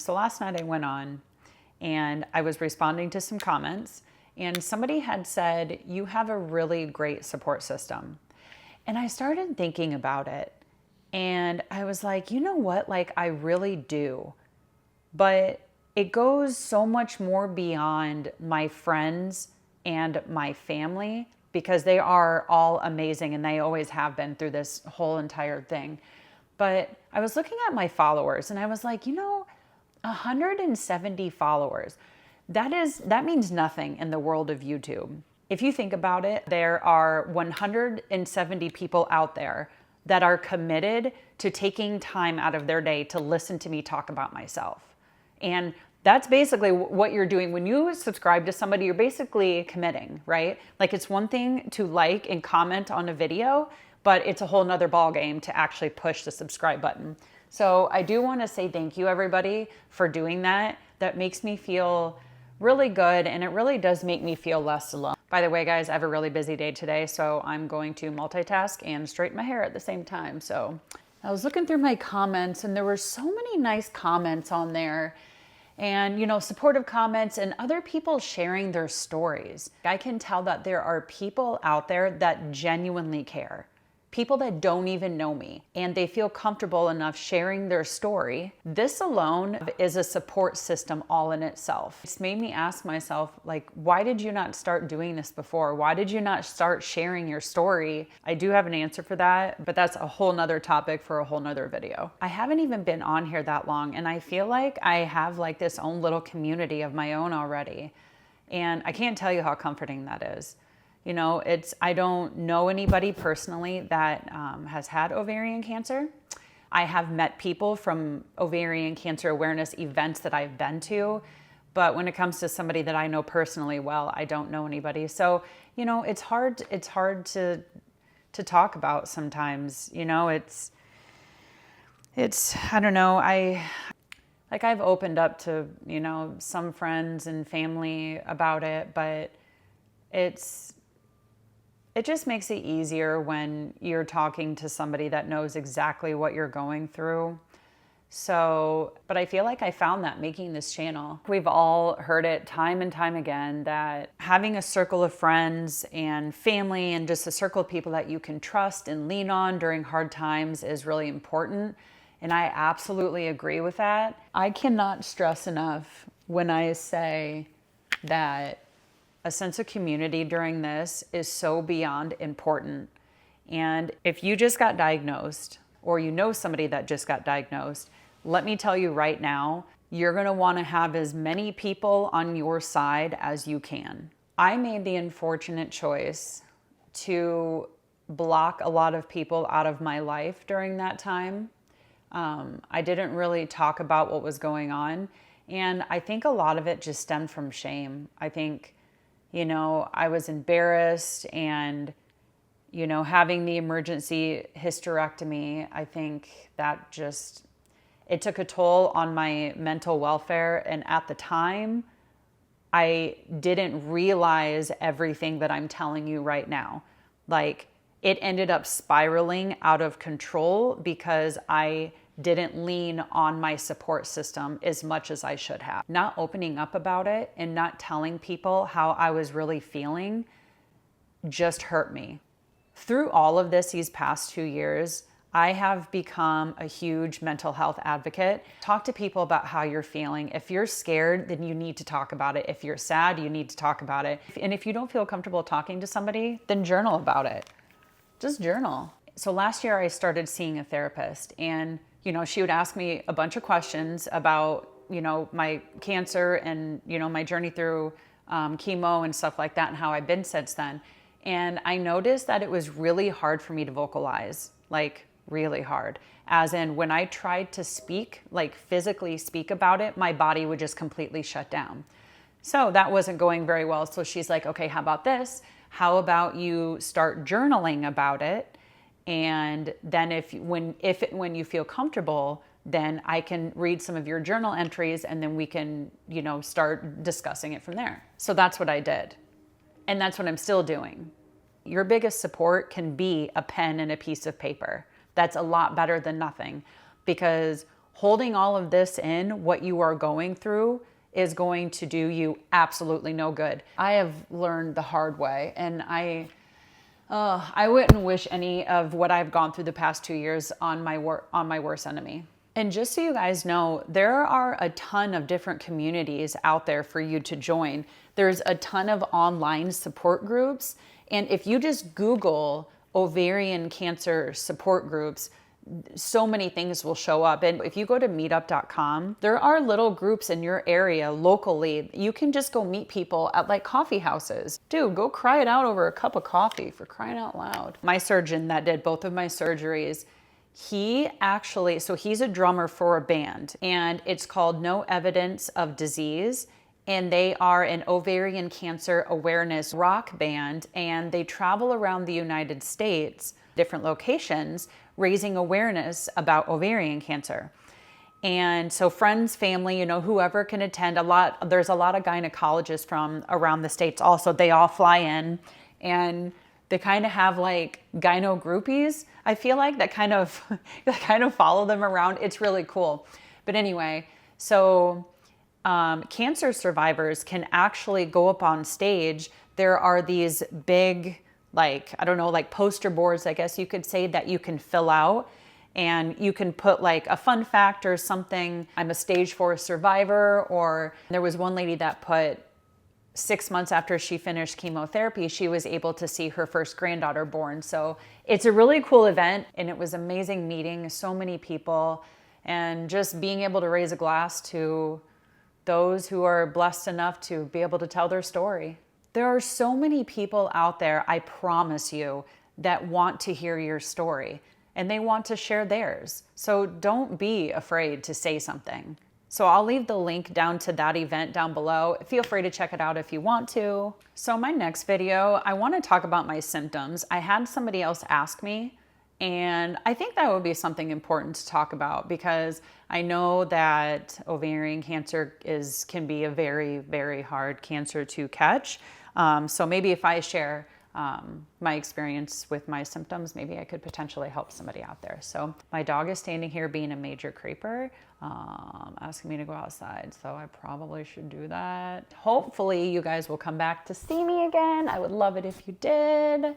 So last night I went on and I was responding to some comments, and somebody had said, "You have a really great support system." And I started thinking about it, and I was like, you know what? Like, I really do. But it goes so much more beyond my friends and my family, because they are all amazing and they always have been through this whole entire thing. But I was looking at my followers and I was like, 170 followers. That means nothing in the world of YouTube. If you think about it, there are 170 people out there that are committed to taking time out of their day to listen to me talk about myself. And that's basically what you're doing. When you subscribe to somebody, you're basically committing, right? Like, it's one thing to like and comment on a video, but it's a whole nother ball game to actually push the subscribe button. So I do want to say thank you, everybody, for doing that. That makes me feel really good, and it really does make me feel less alone. By the way, guys, I have a really busy day today, so I'm going to multitask and straighten my hair at the same time. So I was looking through my comments, and there were so many nice comments on there. And, supportive comments and other people sharing their stories. I can tell that there are people out there that genuinely care. People that don't even know me, and they feel comfortable enough sharing their story. This alone is a support system all in itself. It's made me ask myself, like, why did you not start doing this before? Why did you not start sharing your story? I do have an answer for that, but that's a whole nother topic for a whole nother video. I haven't even been on here that long, and I feel like I have like this own little community of my own already. And I can't tell you how comforting that is. I don't know anybody personally that has had ovarian cancer. I have met people from ovarian cancer awareness events that I've been to, but when it comes to somebody that I know personally well, I don't know anybody. So, it's hard to talk about sometimes. It's I don't know. I've opened up to, some friends and family about it, but it just makes it easier when you're talking to somebody that knows exactly what you're going through. So, but I feel like I found that making this channel. We've all heard it time and time again that having a circle of friends and family and just a circle of people that you can trust and lean on during hard times is really important. And I absolutely agree with that. I cannot stress enough when I say that a sense of community during this is so beyond important. And if you just got diagnosed, or somebody that just got diagnosed, let me tell you right now, you're gonna wanna have as many people on your side as you can. I made the unfortunate choice to block a lot of people out of my life during that time. I didn't really talk about what was going on. And I think a lot of it just stemmed from shame. I think, I was embarrassed, and, having the emergency hysterectomy, I think that it took a toll on my mental welfare. And at the time, I didn't realize everything that I'm telling you right now. Like, it ended up spiraling out of control because I didn't lean on my support system as much as I should have. Not opening up about it and not telling people how I was really feeling just hurt me. Through all of this, these past 2 years, I have become a huge mental health advocate. Talk to people about how you're feeling. If you're scared, then you need to talk about it. If you're sad, you need to talk about it. And if you don't feel comfortable talking to somebody, then journal about it. Just journal. So last year I started seeing a therapist, and she would ask me a bunch of questions about, my cancer and, my journey through chemo and stuff like that, and how I've been since then. And I noticed that it was really hard for me to vocalize, like really hard. As in, when I tried to speak, like physically speak about it, my body would just completely shut down. So that wasn't going very well. So she's like, okay, how about this? How about you start journaling about it? And then when you feel comfortable, then I can read some of your journal entries, and then we can, start discussing it from there. So that's what I did. And that's what I'm still doing. Your biggest support can be a pen and a piece of paper. That's a lot better than nothing, because Holding all of this in, what you are going through, is going to do you absolutely no good. I have learned the hard way, and I wouldn't wish any of what I've gone through the past 2 years on my worst enemy. And just so you guys know, there are a ton of different communities out there for you to join. There's a ton of online support groups. And if you just Google ovarian cancer support groups, so many things will show up. And if you go to meetup.com, there are little groups in your area locally. You can just go meet people at like coffee houses. Dude, go cry it out over a cup of coffee, for crying out loud. My surgeon that did both of my surgeries, he's a drummer for a band, and it's called No Evidence of Disease. And they are an ovarian cancer awareness rock band, and they travel around the United States, different locations, raising awareness about ovarian cancer. And so friends, family, whoever can attend, there's a lot of gynecologists from around the States also. They all fly in, and they kind of have like gyno groupies, I feel like, that kind of follow them around. It's really cool. But anyway, so cancer survivors can actually go up on stage. There are these big, like poster boards, I guess you could say, that you can fill out, and you can put like a fun fact or something. I'm a stage 4 survivor. Or there was one lady that put 6 months after she finished chemotherapy, she was able to see her first granddaughter born. So it's a really cool event, and it was amazing meeting so many people and just being able to raise a glass to those who are blessed enough to be able to tell their story. There are so many people out there, I promise you, that want to hear your story, and they want to share theirs. So don't be afraid to say something. So I'll leave the link down to that event down below. Feel free to check it out if you want to. So my next video, I want to talk about my symptoms. I had somebody else ask me, and I think that would be something important to talk about, because I know that ovarian cancer can be a very, very hard cancer to catch. So maybe if I share my experience with my symptoms, maybe I could potentially help somebody out there. So my dog is standing here being a major creeper, asking me to go outside. So I probably should do that. Hopefully you guys will come back to see me again. I would love it if you did.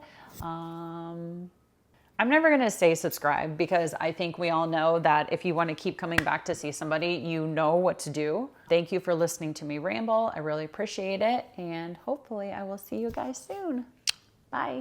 I'm never going to say subscribe, because I think we all know that if you want to keep coming back to see somebody, you know what to do. Thank you for listening to me ramble. I really appreciate it. And hopefully I will see you guys soon. Bye.